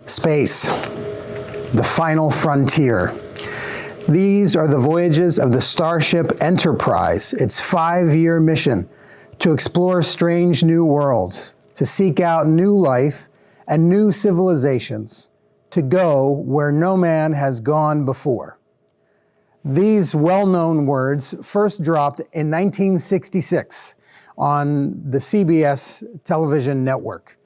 Space, the final frontier. These are the voyages of the Starship Enterprise, its 5-year mission to explore strange new worlds, to seek out new life and new civilizations, to go where no man has gone before. These well-known words first dropped in 1966 on the CBS television network.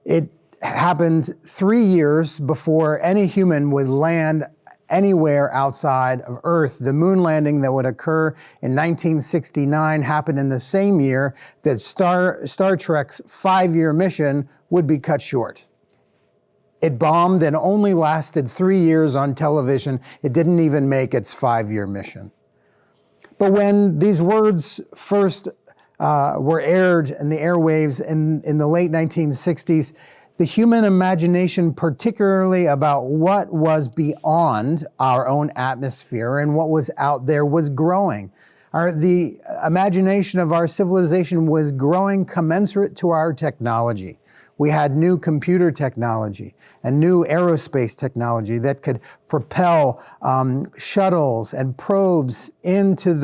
It happened 3 years before any human would land anywhere outside of Earth. The moon landing that would occur in 1969 happened in the same year that Star Trek's 5-year mission would be cut short. It bombed and only lasted 3 years on television. It didn't even make its 5-year mission. But when these words first were aired in the airwaves in the late 1960s, the human imagination, particularly about what was beyond our own atmosphere and what was out there, was growing. The imagination of our civilization was growing commensurate to our technology. We had new computer technology and new aerospace technology that could propel shuttles and probes into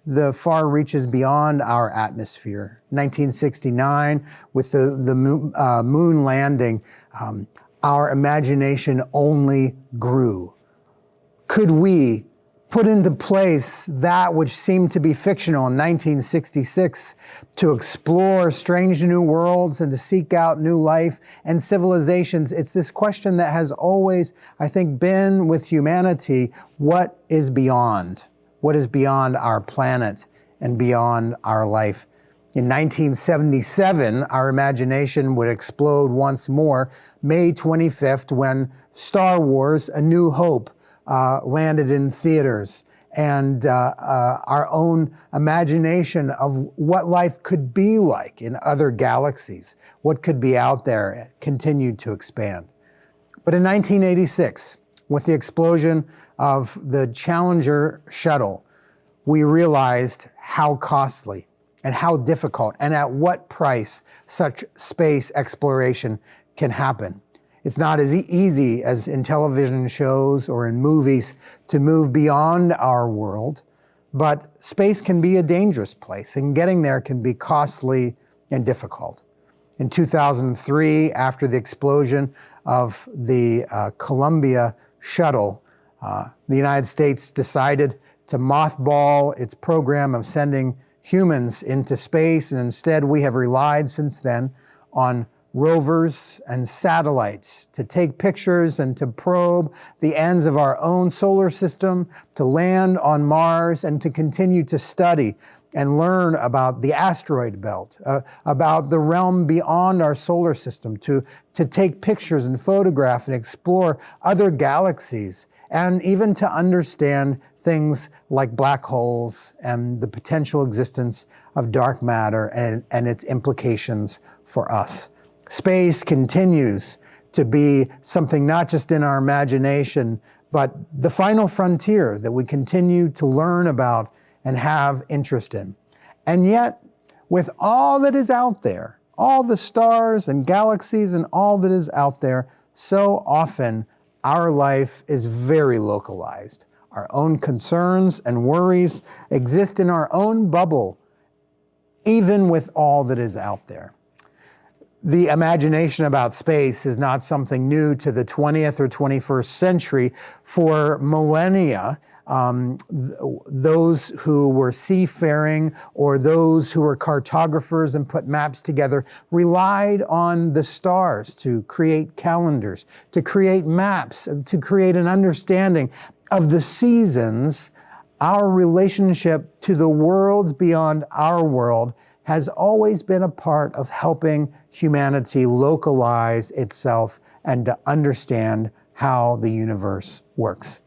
the far reaches beyond our atmosphere. 1969, with the moon landing, our imagination only grew. Could we put into place that which seemed to be fictional in 1966 to explore strange new worlds and to seek out new life and civilizations? It's this question that has always, I think, been with humanity. What is beyond? What is beyond our planet and beyond our life? In 1977, our imagination would explode once more, May 25th, when Star Wars: A New Hope landed in theaters, and our own imagination of what life could be like in other galaxies, what could be out there, continued to expand. But in 1986, with the explosion of the Challenger shuttle, we realized how costly and how difficult and at what price such space exploration can happen. It's not as easy as in television shows or in movies to move beyond our world, but space can be a dangerous place, and getting there can be costly and difficult. In 2003, after the explosion of the Columbia shuttle, the United States decided to mothball its program of sending humans into space, and instead we have relied since then on rovers and satellites to take pictures and to probe the ends of our own solar system, to land on Mars, and to continue to study and learn about the asteroid belt, about the realm beyond our solar system, to take pictures and photograph and explore other galaxies, and even to understand things like black holes and the potential existence of dark matter and its implications for us. Space continues to be something not just in our imagination, but the final frontier that we continue to learn about and have interest in. And yet, with all that is out there, all the stars and galaxies and all that is out there, so often our life is very localized. Our own concerns and worries exist in our own bubble, even with all that is out there. The imagination about space is not something new to the 20th or 21st century. For millennia, those who were seafaring or those who were cartographers and put maps together relied on the stars to create calendars, to create maps, to create an understanding of the seasons. Our relationship to the worlds beyond our world has always been a part of helping humanity localize itself and to understand how the universe works.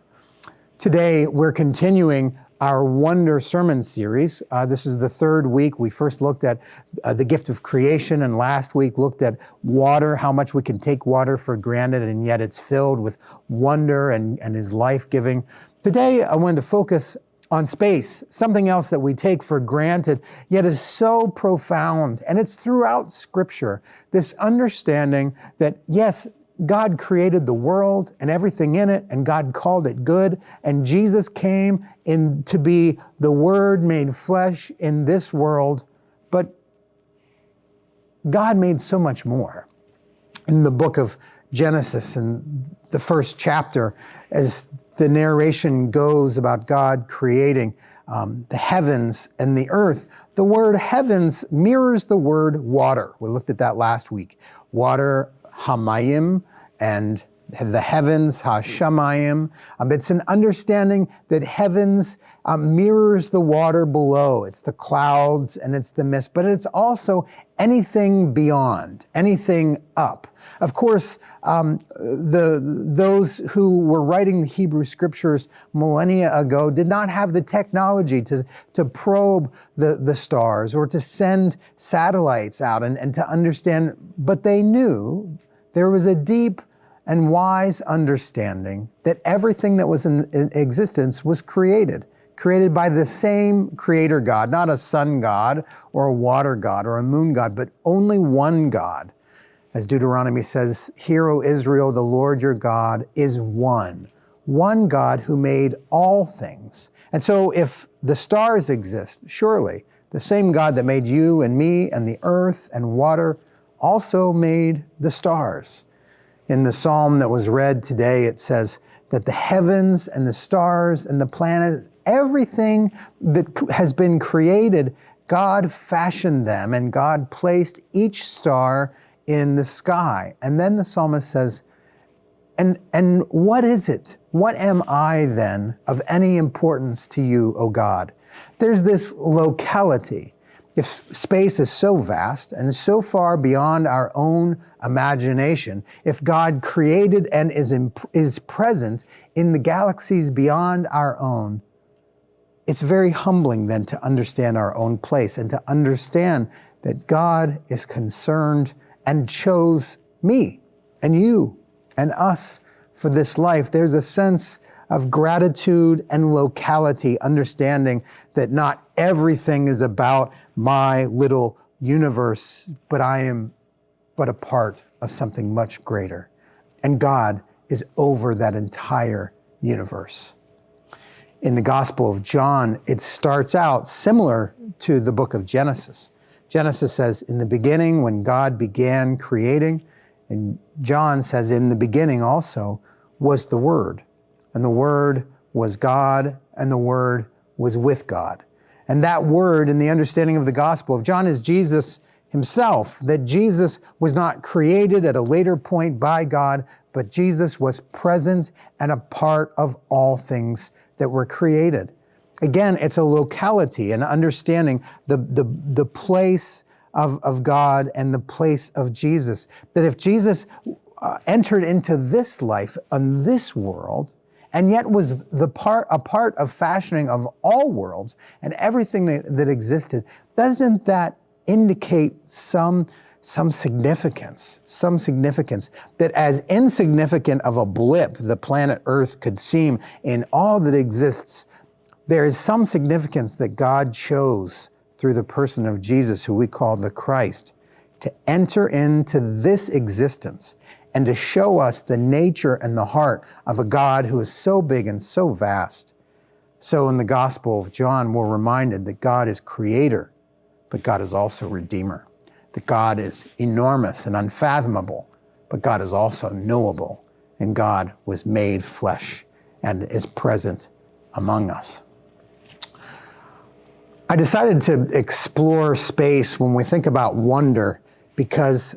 Today, we're continuing our Wonder Sermon series. This is the third week. We first looked at the gift of creation, and last week looked at water, how much we can take water for granted, and yet it's filled with wonder and is life-giving. Today, I wanted to focus on space, something else that we take for granted, yet is so profound. And it's throughout Scripture, this understanding that, yes, God created the world and everything in it, and God called it good, and Jesus came in to be the Word made flesh in this world, but God made so much more. In the book of Genesis, in the first chapter, as the narration goes about God creating the heavens and the earth, the word heavens mirrors the word water. We looked at that last week. Water, hamayim, and the heavens, hashamayim. It's an understanding that heavens mirrors the water below. It's the clouds and it's the mist, but it's also anything beyond, anything up. Of course, those who were writing the Hebrew scriptures millennia ago did not have the technology to probe the stars or to send satellites out and to understand, but they knew there was a deep and wise understanding that everything that was in existence was created by the same creator God, not a sun god or a water god or a moon god, but only one God. As Deuteronomy says, "Hear, O Israel, the Lord your God is one God who made all things." And so if the stars exist, surely the same God that made you and me and the earth and water also made the stars. In the psalm that was read today, it says that the heavens and the stars and the planets, everything that has been created, God fashioned them and God placed each star in the sky. And then the psalmist says, and what is it? What am I then of any importance to you, O God? There's this locality. If space is so vast and so far beyond our own imagination, if God created and is present in the galaxies beyond our own, it's very humbling then to understand our own place and to understand that God is concerned and chose me and you and us for this life. There's a sense of gratitude and locality, understanding that not everything is about my little universe, but I am but a part of something much greater. And God is over that entire universe. In the Gospel of John, it starts out similar to the book of Genesis. Genesis says, in the beginning, when God began creating, and John says, in the beginning also was the Word. And the Word was God, and the Word was with God. And that Word, in the understanding of the Gospel of John, is Jesus himself, that Jesus was not created at a later point by God, but Jesus was present and a part of all things that were created. Again, it's a locality, an understanding the place of God and the place of Jesus. That if Jesus entered into this life and this world, and yet was a part of fashioning of all worlds and everything that existed, doesn't that indicate some significance that as insignificant of a blip the planet Earth could seem in all that exists, there is some significance that God chose through the person of Jesus, who we call the Christ, to enter into this existence and to show us the nature and the heart of a God who is so big and so vast. So in the Gospel of John, we're reminded that God is creator, but God is also redeemer. That God is enormous and unfathomable, but God is also knowable. And God was made flesh and is present among us. I decided to explore space when we think about wonder because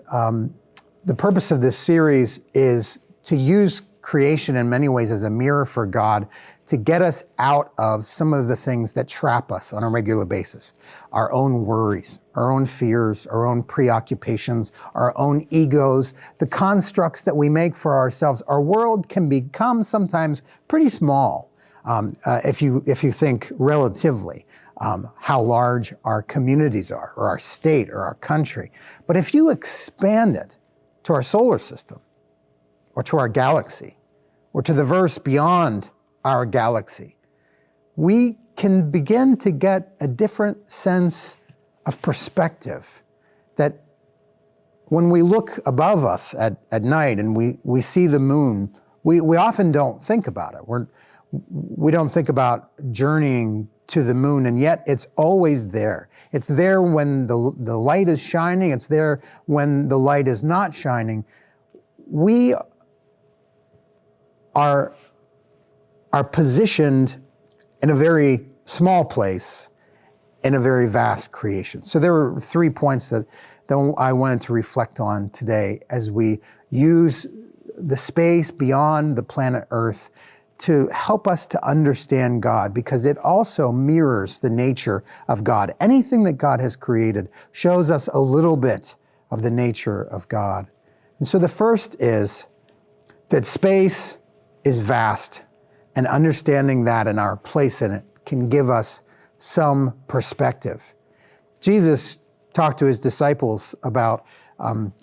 the purpose of this series is to use creation in many ways as a mirror for God to get us out of some of the things that trap us on a regular basis. Our own worries, our own fears, our own preoccupations, our own egos, the constructs that we make for ourselves. Our world can become sometimes pretty small if you think relatively. How large our communities are, or our state, or our country. But if you expand it to our solar system, or to our galaxy, or to the verse beyond our galaxy, we can begin to get a different sense of perspective, that when we look above us at night and we see the moon, we often don't think about it. We don't think about journeying to the moon, and yet it's always there. It's there when the light is shining. It's there when the light is not shining. We are positioned in a very small place in a very vast creation. So there are 3 points that I wanted to reflect on today as we use the space beyond the planet Earth to help us to understand God, because it also mirrors the nature of God. Anything that God has created shows us a little bit of the nature of God. And so the first is that space is vast, and understanding that and our place in it can give us some perspective. Jesus talked to his disciples about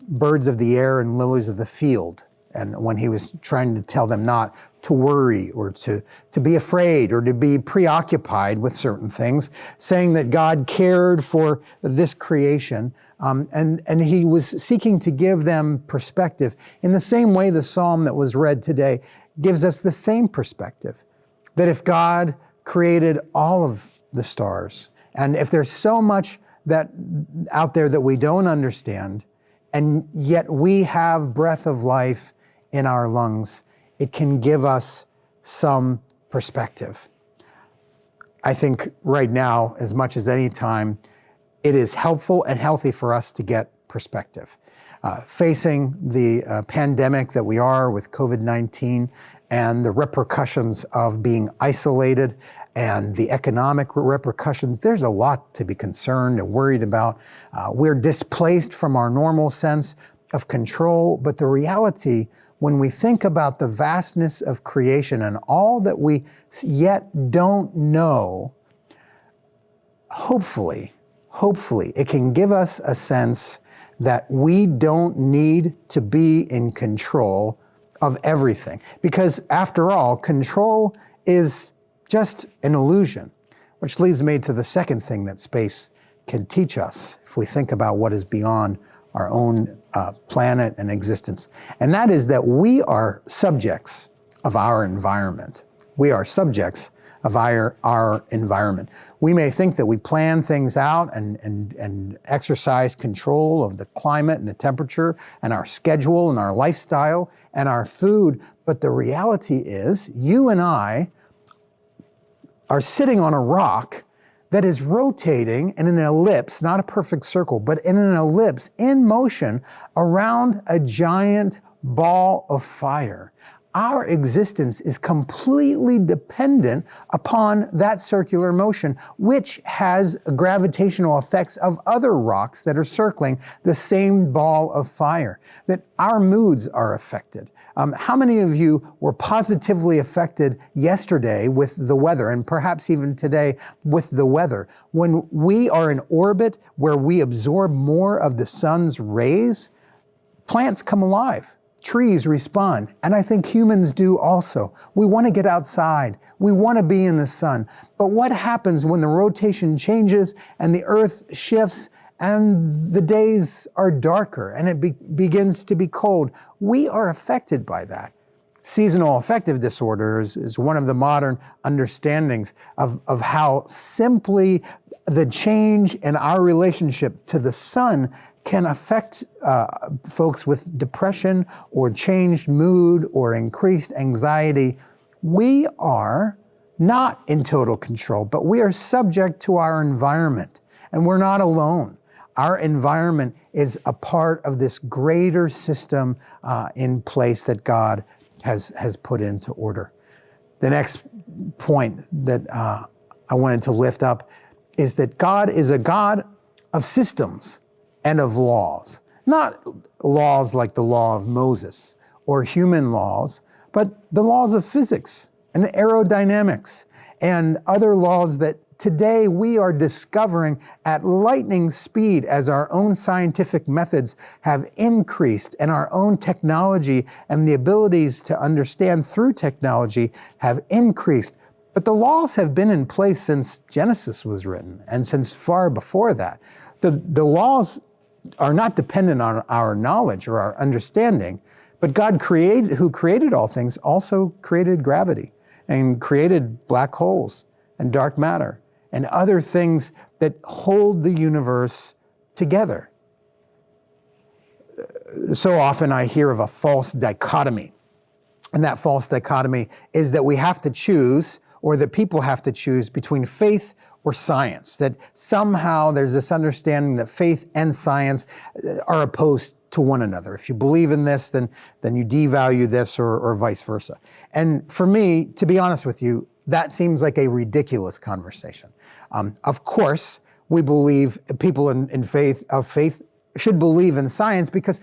birds of the air and lilies of the field, and when he was trying to tell them not to worry or to be afraid or to be preoccupied with certain things, saying that God cared for this creation, and he was seeking to give them perspective. In the same way, the psalm that was read today gives us the same perspective, that if God created all of the stars, and if there's so much that out there that we don't understand, and yet we have breath of life in our lungs, it can give us some perspective. I think right now, as much as any time, it is helpful and healthy for us to get perspective. Facing the pandemic that we are with COVID-19 and the repercussions of being isolated and the economic repercussions, there's a lot to be concerned and worried about. We're displaced from our normal sense of control, but the reality, when we think about the vastness of creation and all that we yet don't know, hopefully, it can give us a sense that we don't need to be in control of everything. Because after all, control is just an illusion, which leads me to the second thing that space can teach us if we think about what is beyond our own planet and existence. And that is that we are subjects of our environment. We are subjects of our environment. We may think that we plan things out and exercise control of the climate and the temperature and our schedule and our lifestyle and our food, but the reality is you and I are sitting on a rock that is rotating in an ellipse, not a perfect circle, but in an ellipse in motion around a giant ball of fire. Our existence is completely dependent upon that circular motion, which has gravitational effects of other rocks that are circling the same ball of fire, that our moods are affected. How many of you were positively affected yesterday with the weather, and perhaps even today with the weather? When we are in orbit where we absorb more of the sun's rays, plants come alive. Trees respond, and I think humans do also. We want to get outside. We want to be in the sun. But what happens when the rotation changes and the earth shifts and the days are darker and it begins to be cold? We are affected by that. Seasonal affective disorder is one of the modern understandings of how simply the change in our relationship to the sun can affect folks with depression or changed mood or increased anxiety. We are not in total control, but we are subject to our environment, and we're not alone. Our environment is a part of this greater system in place that God has put into order. The next point that I wanted to lift up is that God is a God of systems and of laws. Not laws like the law of Moses or human laws, but the laws of physics and aerodynamics and other laws that today we are discovering at lightning speed as our own scientific methods have increased and our own technology and the abilities to understand through technology have increased. But the laws have been in place since Genesis was written and since far before that. The laws are not dependent on our knowledge or our understanding, but God who created all things also created gravity and created black holes and dark matter and other things that hold the universe together. So often I hear of a false dichotomy. And that false dichotomy is that we have to choose, or that people have to choose between faith or science, that somehow there's this understanding that faith and science are opposed to one another. If you believe in this, then you devalue this, or vice versa. And for me, to be honest with you, that seems like a ridiculous conversation. Of course, we believe people in faith should believe in science, because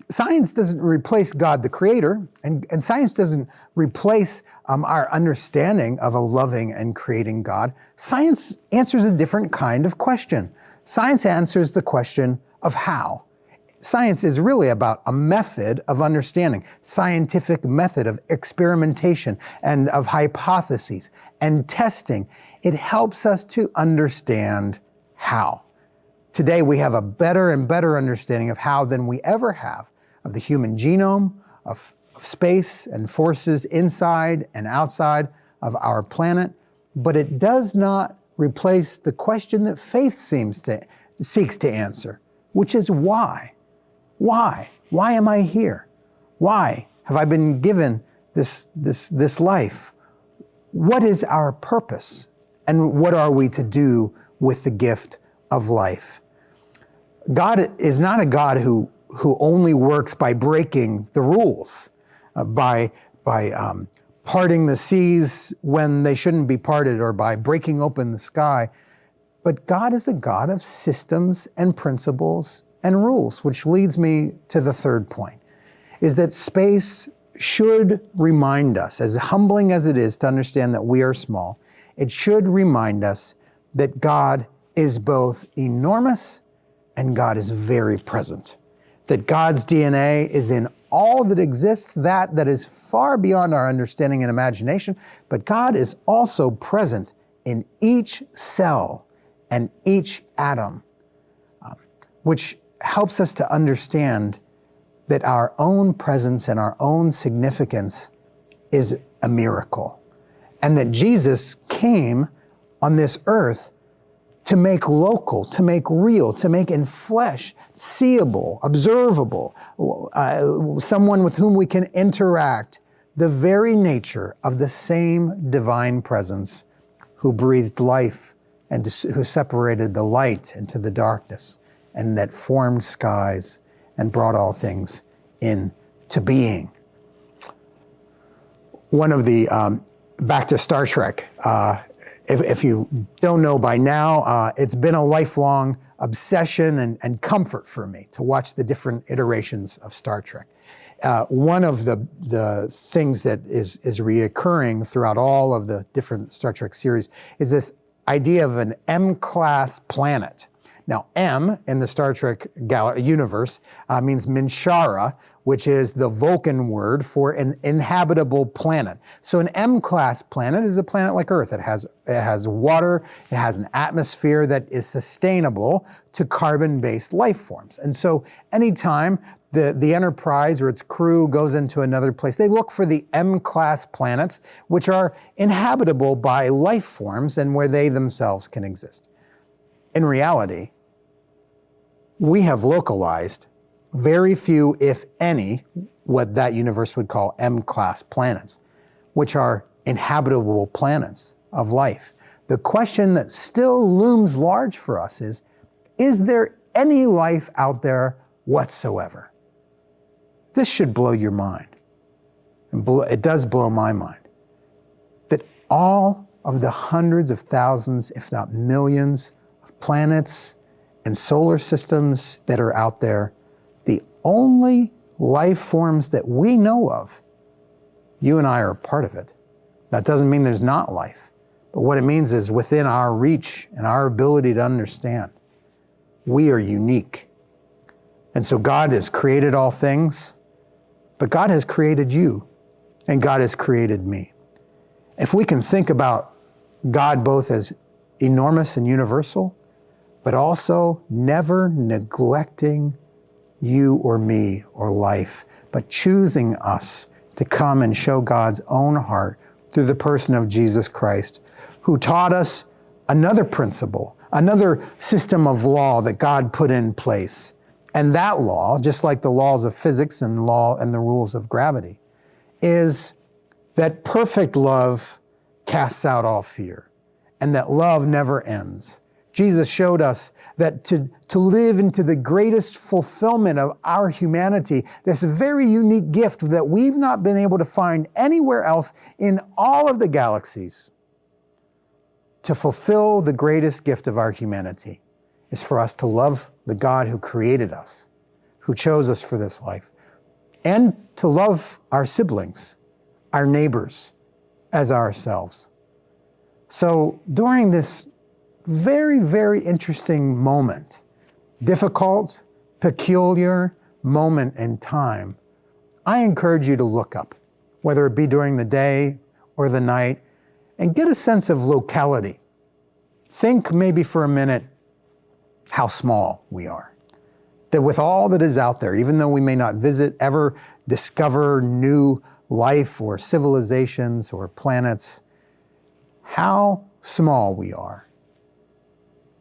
science doesn't replace God the Creator, and science doesn't replace our understanding of a loving and creating God. Science answers a different kind of question. Science answers the question of how. Science is really about a method of understanding, scientific method of experimentation and of hypotheses and testing. It helps us to understand how. Today we have a better and better understanding of how than we ever have of the human genome, of space and forces inside and outside of our planet, but it does not replace the question that faith seeks to answer, which is why? Why? Why am I here? Why have I been given this life? What is our purpose? And what are we to do with the gift of life? God is not a God who only works by breaking the rules, by parting the seas when they shouldn't be parted, or by breaking open the sky. But God is a God of systems and principles and rules, which leads me to the third point, is that space should remind us, as humbling as it is to understand that we are small, it should remind us that God is both enormous and God is very present. That God's DNA is in all that exists, that is far beyond our understanding and imagination, but God is also present in each cell and each atom, which helps us to understand that our own presence and our own significance is a miracle, and that Jesus came on this earth to make local, to make real, to make in flesh, seeable, observable, someone with whom we can interact, the very nature of the same divine presence who breathed life and who separated the light into the darkness, and that formed skies and brought all things into being. One of the, back to Star Trek, if you don't know by now, it's been a lifelong obsession and comfort for me to watch the different iterations of Star Trek. One of the things that is reoccurring throughout all of the different Star Trek series is this idea of an M-class planet. Now, M in the Star Trek universe means Minshara, which is the Vulcan word for an inhabitable planet. So an M-class planet is a planet like Earth. It has water, it has an atmosphere that is sustainable to carbon-based life forms. And so anytime the Enterprise or its crew goes into another place, they look for the M-class planets, which are inhabitable by life forms and where they themselves can exist. In reality, we have localized very few, if any, what that universe would call M-class planets, which are inhabitable planets of life. The question that still looms large for us is there any life out there whatsoever? This should blow your mind. And it does blow my mind. That all of the hundreds of thousands, if not millions, of planets and solar systems that are out there, the only life forms that we know of, you and I are a part of it. That doesn't mean there's not life, but what it means is within our reach and our ability to understand, we are unique. And so God has created all things, but God has created you, and God has created me. If we can think about God both as enormous and universal, but also never neglecting you or me or life, but choosing us to come and show God's own heart through the person of Jesus Christ, who taught us another principle, another system of law that God put in place. And that law, just like the laws of physics and the rules of gravity, is that perfect love casts out all fear, and that love never ends. Jesus showed us that to live into the greatest fulfillment of our humanity, this very unique gift that we've not been able to find anywhere else in all of the galaxies, to fulfill the greatest gift of our humanity is for us to love the God who created us, who chose us for this life, and to love our siblings, our neighbors, as ourselves. So during this very, very interesting moment, difficult, peculiar moment in time, I encourage you to look up, whether it be during the day or the night, and get a sense of locality. Think maybe for a minute how small we are. That with all that is out there, even though we may not ever discover new life or civilizations or planets, how small we are.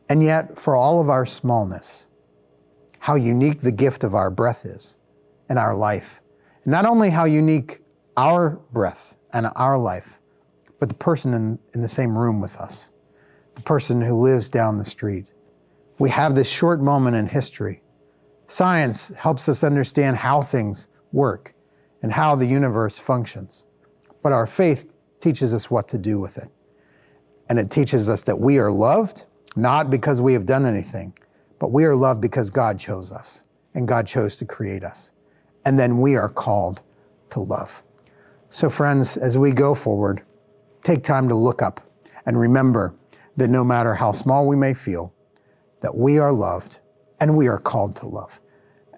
And yet, for all of our smallness, how unique the gift of our breath is and our life. And not only how unique our breath and our life, but the person in the same room with us, the person who lives down the street. We have this short moment in history. Science helps us understand how things work and how the universe functions. But our faith teaches us what to do with it. And it teaches us that we are loved, not because we have done anything, but we are loved because God chose us and God chose to create us. And then we are called to love. So friends, as we go forward, take time to look up and remember that no matter how small we may feel, that we are loved and we are called to love.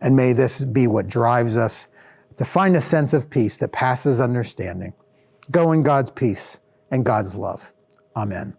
And may this be what drives us to find a sense of peace that passes understanding. Go in God's peace and God's love. Amen.